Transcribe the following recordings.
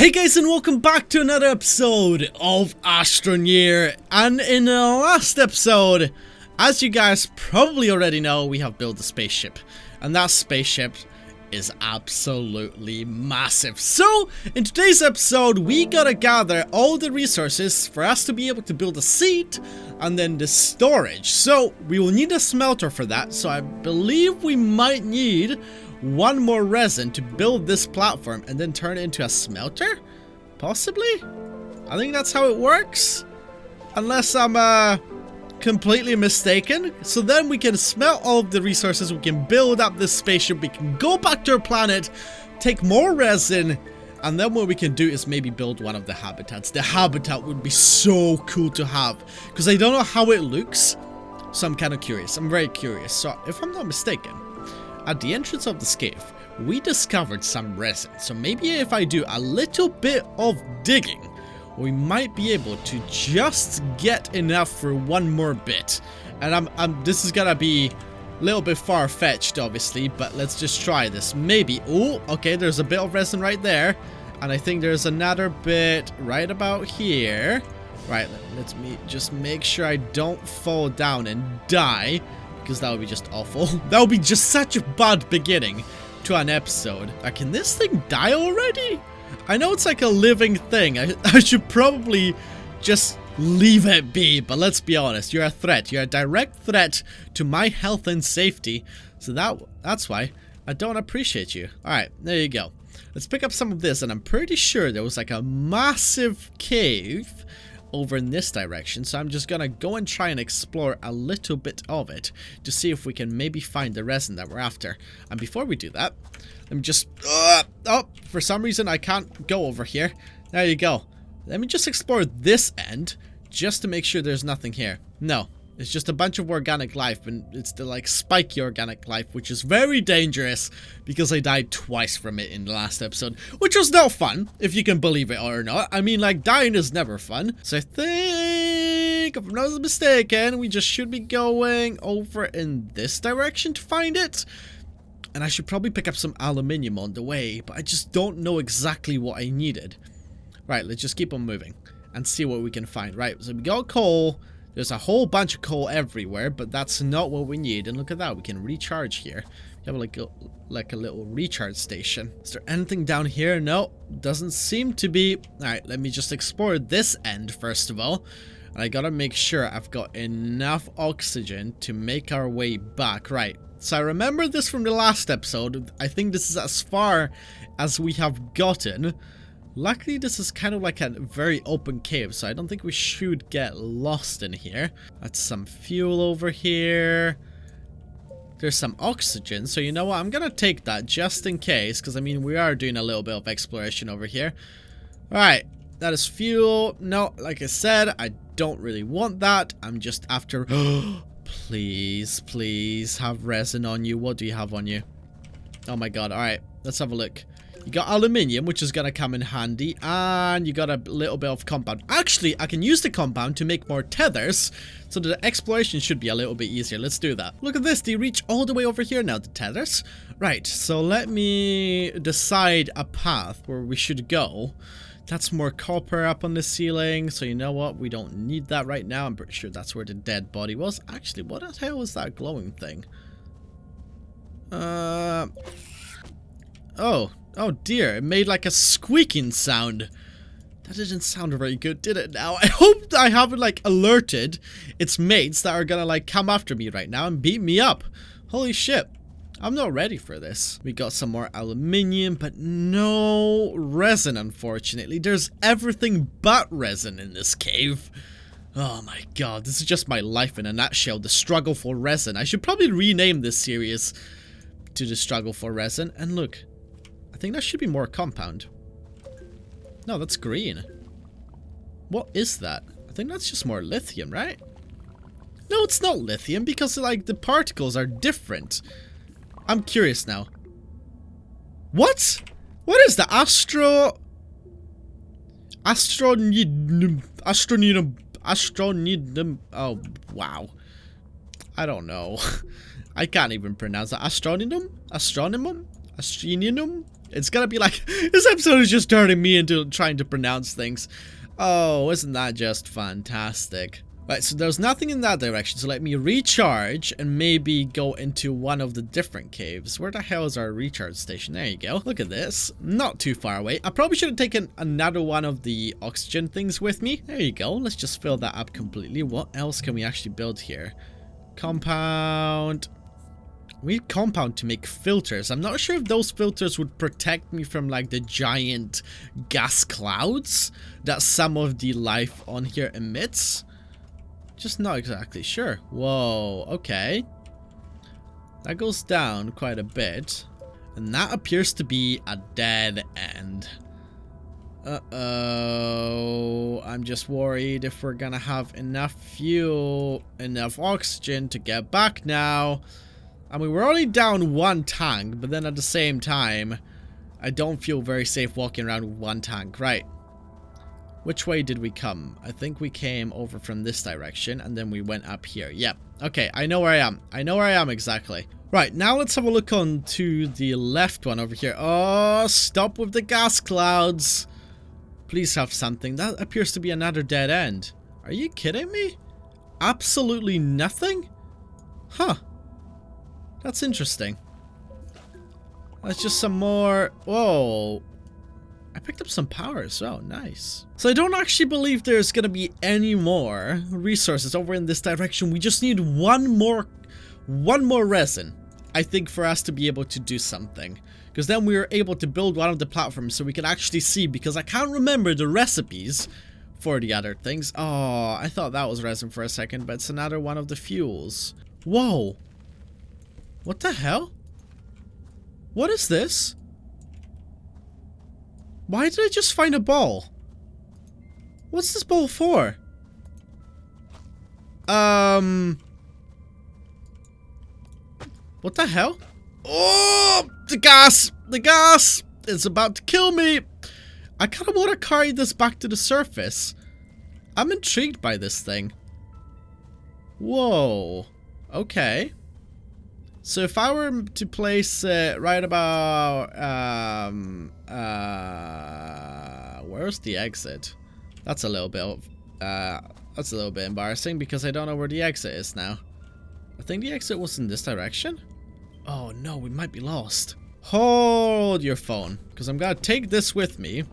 Hey guys, and welcome back to another episode of Astroneer. And in the last episode, as you guys probably already know, we have built a spaceship. And that spaceship is absolutely massive. So, in today's episode, we gotta gather all the resources for us to be able to build a seat and then the storage. So, we will need a smelter for that. So, I believe we might need one more resin to build this platform and then turn it into a smelter? Possibly? I think that's how it works. Unless I'm completely mistaken. So then we can smelt all of the resources, we can build up this spaceship, we can go back to our planet, take more resin, and then what we can do is maybe build one of the habitats. The habitat would be so cool to have, because I don't know how it looks, so I'm kind of curious. I'm very curious. So if I'm not mistaken, at the entrance of this cave, we discovered some resin. So maybe if I do a little bit of digging, we might be able to just get enough for one more bit. And this is gonna be a little bit far-fetched, obviously, but let's just try this. Maybe. Oh, okay, there's a bit of resin right there. And I think there's another bit right about here. Right, let me just make sure I don't fall down and die, because that would be just awful. That would be just such a bad beginning to an episode. Can this thing die already? I know it's like a living thing. I should probably just leave it be, but let's be honest. You're a threat. You're a direct threat to my health and safety. So that's why I don't appreciate you. Alright, there you go. Let's pick up some of this, and I'm pretty sure there was like a massive cave over in this direction, so I'm just gonna go and try and explore a little bit of it to see if we can maybe find the resin that we're after. And before we do that, let me just oh, for some reason I can't go over here. There you go. Let me just explore this end just to make sure there's nothing here. No, it's just a bunch of organic life, and it's the like spiky organic life, which is very dangerous because I died twice from it in the last episode, which was no fun, if you can believe it or not. I mean, like, dying is never fun. So I think, if I'm not mistaken, we just should be going over in this direction to find it. And I should probably pick up some aluminium on the way, but I just don't know exactly what I needed. Right, let's just keep on moving and see what we can find. Right, so we got coal. There's a whole bunch of coal everywhere, but that's not what we need. And look at that, we can recharge here. We have like a little recharge station. Is there anything down here? No, doesn't seem to be. Alright, let me just explore this end first of all. And I gotta make sure I've got enough oxygen to make our way back. Right, so I remember this from the last episode. I think this is as far as we have gotten. Luckily, this is kind of like a very open cave, so I don't think we should get lost in here. That's some fuel over here. There's some oxygen, so you know what? I'm gonna take that just in case, because I mean, we are doing a little bit of exploration over here. Alright, that is fuel. No, like I said, I don't really want that. I'm just after... Please, please have resin on you. What do you have on you? Oh my god, alright, let's have a look. You got aluminium, which is gonna come in handy, and you got a little bit of compound. Actually, I can use the compound to make more tethers, so the exploration should be a little bit easier. Let's do that. Look at this, they reach all the way over here now, the tethers. Right, so let me decide a path where we should go. That's more copper up on the ceiling, so you know what? We don't need that right now. I'm pretty sure that's where the dead body was. Actually, what the hell is that glowing thing? Oh dear, it made like a squeaking sound. That didn't sound very good, did it now? I hope I haven't like alerted its mates that are gonna like come after me right now and beat me up. Holy shit. I'm not ready for this. We got some more aluminium, but no resin, unfortunately. There's everything but resin in this cave. Oh my god, this is just my life in a nutshell. The struggle for resin. I should probably rename this series to the struggle for resin. And look, I think that should be more compound. No, that's green. What is that? I think that's just more lithium, right? No, it's not lithium because like the particles are different. I'm curious now. What? What is the Astroneer? Oh, wow. I don't know. I can't even pronounce that. Astroneer? It's gonna be like, this episode is just turning me into trying to pronounce things. Oh, isn't that just fantastic? Right, so there's nothing in that direction, so let me recharge and maybe go into one of the different caves. Where the hell is our recharge station? There you go. Look at this. Not too far away. I probably should have taken another one of the oxygen things with me. There you go. Let's just fill that up completely. What else can we actually build here? Compound. We need compound to make filters. I'm not sure if those filters would protect me from like the giant gas clouds that some of the life on here emits. Just not exactly sure. Whoa, okay. That goes down quite a bit. And that appears to be a dead end. Uh-oh. I'm just worried if we're gonna have enough fuel, enough oxygen to get back now. I mean, we're only down one tank, but then at the same time, I don't feel very safe walking around with one tank. Right. Which way did we come? I think we came over from this direction, and then we went up here. Yep. Okay, I know where I am. I know where I am exactly. Right, now let's have a look on to the left one over here. Oh, stop with the gas clouds. Please have something. That appears to be another dead end. Are you kidding me? Absolutely nothing? Huh. That's interesting. That's just some more... Whoa. I picked up some power as well. Nice. So I don't actually believe there's going to be any more resources over in this direction. We just need one more resin, I think, for us to be able to do something. Because then we are able to build one of the platforms so we can actually see. Because I can't remember the recipes for the other things. Oh, I thought that was resin for a second, but it's another one of the fuels. Whoa. What the hell? What is this? Why did I just find a ball? What's this ball for? What the hell? Oh, the gas! The gas! It's about to kill me! I kind of want to carry this back to the surface. I'm intrigued by this thing. Whoa. Okay. So if I were to place it right about, where's the exit? That's a little bit, embarrassing because I don't know where the exit is now. I think the exit was in this direction. Oh no, we might be lost. Hold your phone, because I'm gonna take this with me,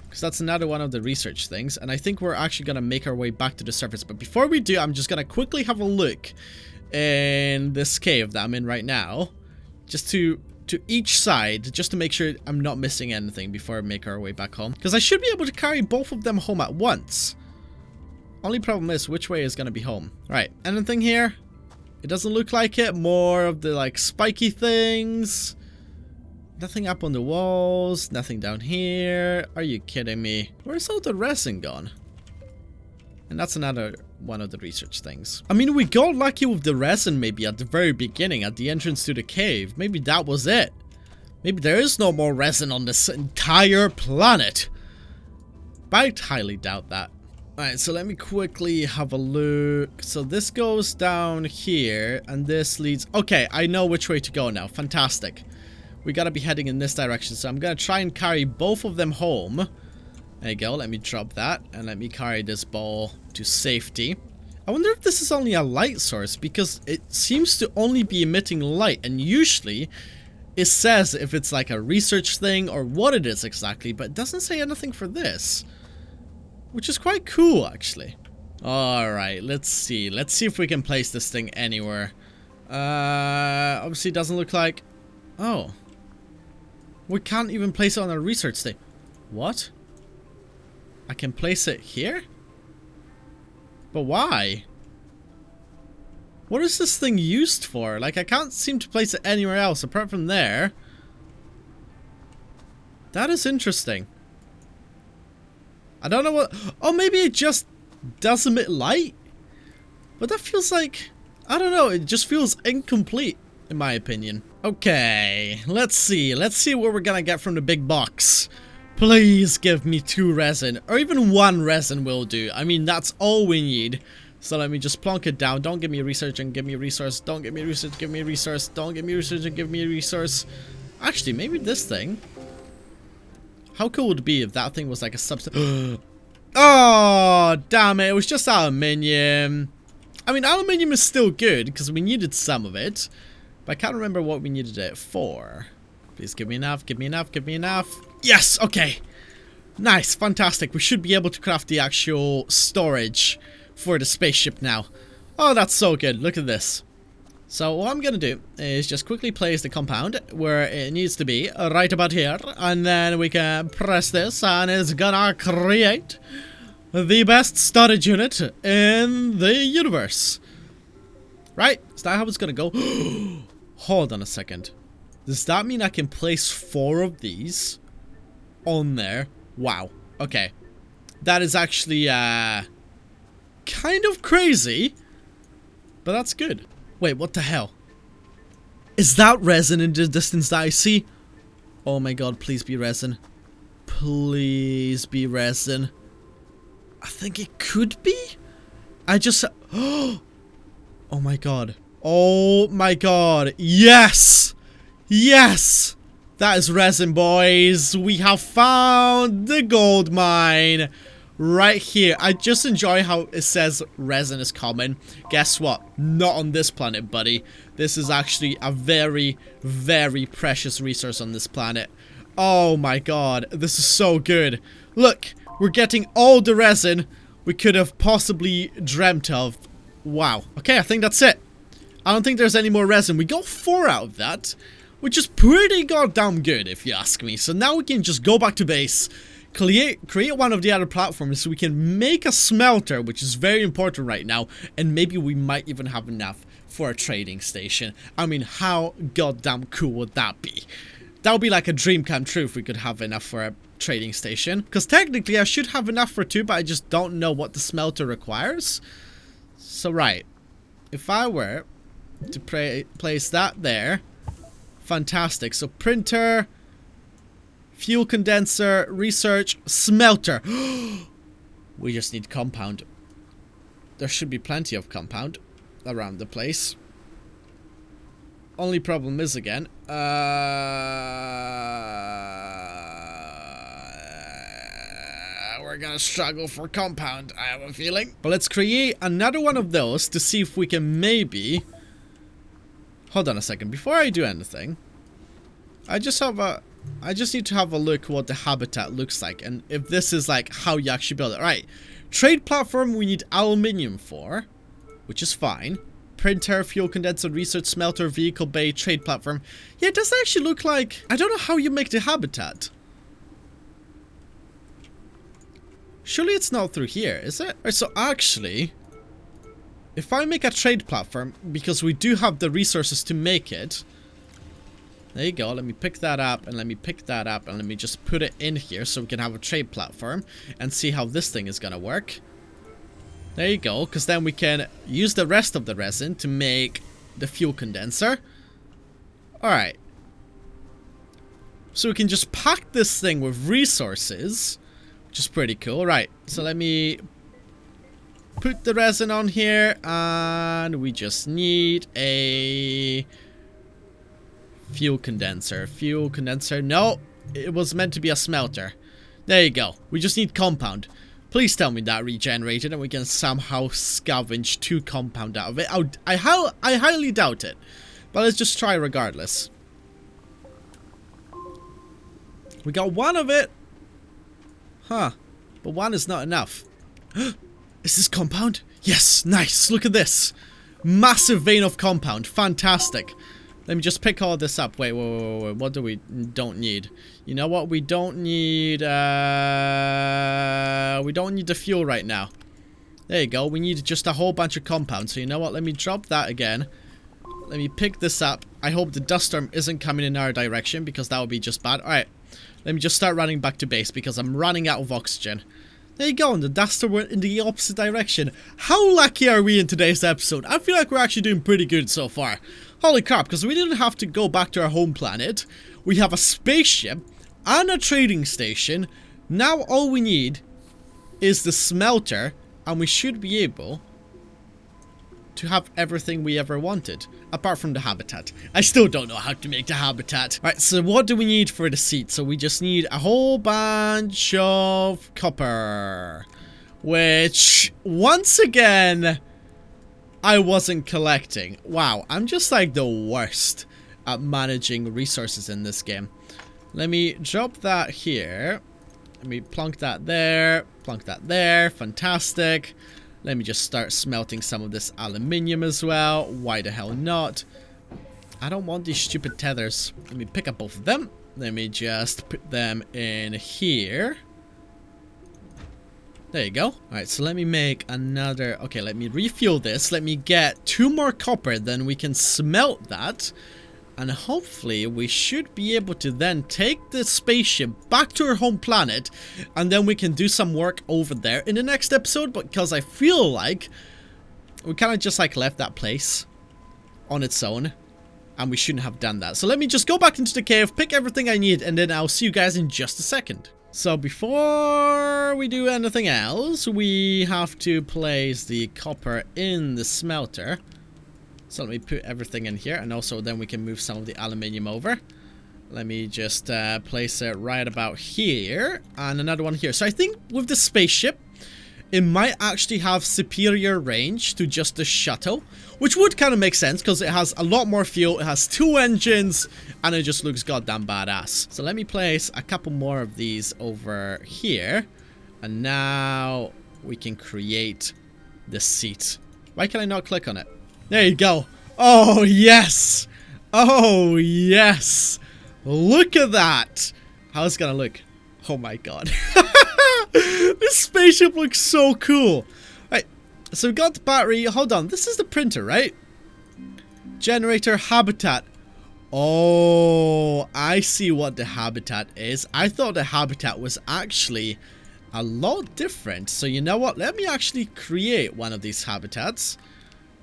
because that's another one of the research things, and I think we're actually gonna make our way back to the surface. But before we do, I'm just gonna quickly have a look in this cave that I'm in right now, just to each side, just to make sure I'm not missing anything before I make our way back home, because I should be able to carry both of them home at once. Only problem is, which way is going to be home? Right, anything here? It doesn't look like it. More of the like spiky things. Nothing up on the walls, nothing down here. Are you kidding me? Where's all the resin gone? And that's another one of the research things. I mean, we got lucky with the resin maybe at the very beginning, at the entrance to the cave. Maybe that was it. Maybe there is no more resin on this entire planet. But I highly doubt that. Alright, so let me quickly have a look. So this goes down here, and this leads... Okay, I know which way to go now. Fantastic. We gotta be heading in this direction, so I'm gonna try and carry both of them home. There you go, let me drop that, and let me carry this ball to safety. I wonder if this is only a light source, because it seems to only be emitting light, and usually it says if it's like a research thing or what it is exactly, but it doesn't say anything for this. Which is quite cool, actually. Alright, let's see. Let's see if we can place this thing anywhere. Obviously it doesn't look like... Oh. We can't even place it on a research thing. What? I can place it here? But why? What is this thing used for? Like, I can't seem to place it anywhere else apart from there. That is interesting. I don't know what... Oh, maybe it just does emit light? But that feels like... I don't know, it just feels incomplete, in my opinion. Okay, let's see. Let's see what we're gonna get from the big box. Please give me 2 resin, or even 1 resin will do. I mean, that's all we need. So let me just plonk it down. Don't give me research and give me a resource. Don't give me research, give me a resource. Don't give me research and give me a resource. Actually, maybe this thing. How cool would it be if that thing was like a substance? Oh, damn it. It was just aluminium. I mean, aluminium is still good because we needed some of it. But I can't remember what we needed it for. Please give me enough, give me enough, give me enough. Yes, okay. Nice, fantastic. We should be able to craft the actual storage for the spaceship now. Oh, that's so good. Look at this. So what I'm gonna do is just quickly place the compound where it needs to be, right about here, and then we can press this and it's gonna create the best storage unit in the universe. Right? Is that how it's gonna go? Hold on a second. Does that mean I can place 4 of these on there? Wow. Okay. That is actually kind of crazy, but that's good. Wait, what the hell? Is that resin in the distance that I see? Oh my god, please be resin. Please be resin. I think it could be? I just... Oh my god. Oh my god. Yes! Yes! That is resin, boys. We have found the gold mine. Right here. I just enjoy how it says resin is common. Guess what? Not on this planet, buddy. This is actually a very, very precious resource on this planet. Oh my god. This is so good. Look, we're getting all the resin we could have possibly dreamt of. Wow. Okay, I think that's it. I don't think there's any more resin. We got 4 out of that, which is pretty goddamn good if you ask me. So now we can just go back to base. Create one of the other platforms so we can make a smelter, which is very important right now, and maybe we might even have enough for a trading station. I mean, how goddamn cool would that be? That would be like a dream come true if we could have enough for a trading station. Because technically I should have enough for 2, but I just don't know what the smelter requires. So right, if I were to place that there, fantastic. So printer, fuel condenser, research, smelter. We just need compound. There should be plenty of compound around the place. Only problem is again, we're gonna struggle for compound, I have a feeling. But let's create another one of those to see if we can maybe... Hold on a second, before I do anything, I just need to have a look what the habitat looks like and if this is like how you actually build it. Right, trade platform we need aluminium for, which is fine. Printer, fuel condenser, research, smelter, vehicle bay, trade platform. Yeah, it does actually look like... I don't know how you make the habitat. Surely it's not through here, is it? Alright, so actually, if I make a trade platform, because we do have the resources to make it... There you go, let me pick that up, and let me pick that up, and let me just put it in here so we can have a trade platform and see how this thing is gonna work. There you go, because then we can use the rest of the resin to make the fuel condenser. Alright. So we can just pack this thing with resources, which is pretty cool. Right, so let me put the resin on here, and we just need a... fuel condenser. Fuel condenser. No, it was meant to be a smelter. There you go. We just need compound. Please tell me that regenerated and we can somehow scavenge 2 compound out of it. I highly doubt it. But let's just try regardless. We got 1 of it. Huh. But 1 is not enough. Is this compound? Yes, nice. Look at this. Massive vein of compound. Fantastic. Let me just pick all this up. Wait. What do we don't need? You know what? We don't need the fuel right now. There you go. We need just a whole bunch of compound. So you know what? Let me drop that again. Let me pick this up. I hope the dust storm isn't coming in our direction because that would be just bad. Alright. Let me just start running back to base because I'm running out of oxygen. There you go, and the dust storm went in the opposite direction. How lucky are we in today's episode? I feel like we're actually doing pretty good so far. Holy crap, because we didn't have to go back to our home planet. We have a spaceship and a trading station. Now all we need is the smelter, and we should be able to have everything we ever wanted. Apart from the habitat. I still don't know how to make the habitat. Alright, so what do we need for the seed? So we just need a whole bunch of copper. Which, once again, I wasn't collecting. Wow, I'm just like the worst at managing resources in this game. Let me drop that here. Let me plunk that there. Plunk that there. Fantastic. Let me just start smelting some of this aluminium as well. Why the hell not? I don't want these stupid tethers. Let me pick up both of them. Let me just put them in here. There you go. Alright, so let me make another... Okay, let me refuel this. Let me get 2 more copper. Then we can smelt that. And hopefully we should be able to then take the spaceship back to our home planet. And then we can do some work over there in the next episode. Because I feel like we kind of just like left that place on its own. And we shouldn't have done that. So let me just go back into the cave, pick everything I need. And then I'll see you guys in just a second. So before we do anything else, we have to place the copper in the smelter. So let me put everything in here, and also then we can move some of the aluminium over. Let me just place it right about here, and another one here. So I think with the spaceship, it might actually have superior range to just the shuttle, which would kind of make sense because it has a lot more fuel, it has 2 engines, and it just looks goddamn badass. So let me place a couple more of these over here, and now we can create the seat. Why can I not click on it? There you go. Oh, yes. Oh, yes. Look at that. How's it gonna look? Oh my god. This spaceship looks so cool. Right, so we got the battery. Hold on, this is the printer, right? Generator habitat. Oh, I see what the habitat is. I thought the habitat was actually a lot different. So you know what? Let me actually create one of these habitats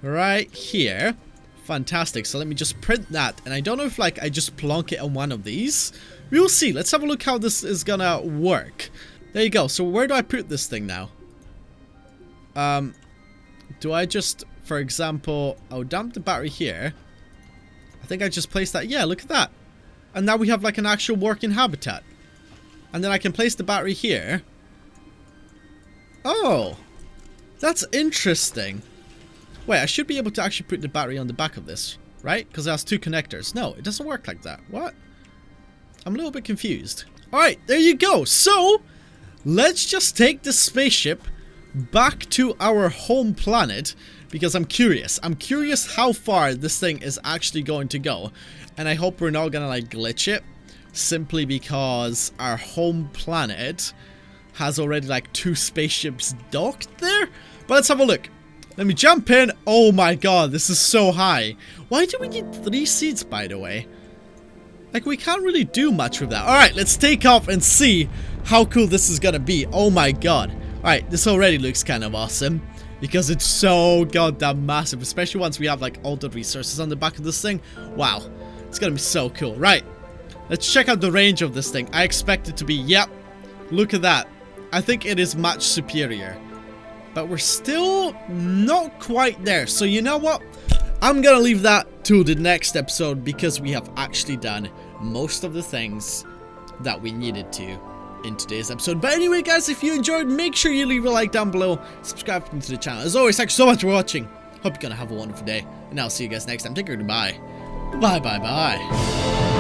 right here. Fantastic. So let me just print that. And I don't know if like I just plonk it on one of these. We'll see. Let's have a look how this is gonna work. There you go. So where do I put this thing now? Do I just, for example, I'll dump the battery here. I think I just placed that. Yeah, look at that. And now we have like an actual working habitat. And then I can place the battery here. Oh, that's interesting. Wait, I should be able to actually put the battery on the back of this, right? Because it has 2 connectors. No, it doesn't work like that. What? I'm a little bit confused. Alright, there you go. So, let's just take the spaceship back to our home planet. Because I'm curious. I'm curious how far this thing is actually going to go. And I hope we're not going to like glitch it. Simply because our home planet has already like 2 spaceships docked there. But let's have a look. Let me jump in. Oh my god, this is so high. Why do we need 3 seats, by the way? Like, we can't really do much with that. Alright, let's take off and see how cool this is gonna be. Oh my god. Alright, this already looks kind of awesome. Because it's so goddamn massive. Especially once we have, like, all the resources on the back of this thing. Wow. It's gonna be so cool. Right. Let's check out the range of this thing. I expect it to be, yep. Look at that. I think it is much superior. But we're still not quite there. So you know what? I'm gonna leave that to the next episode because we have actually done most of the things that we needed to in today's episode. But anyway, guys, if you enjoyed, make sure you leave a like down below. Subscribe to the channel. As always, thanks so much for watching. Hope you're gonna have a wonderful day. And I'll see you guys next time. Take care. Goodbye. Bye.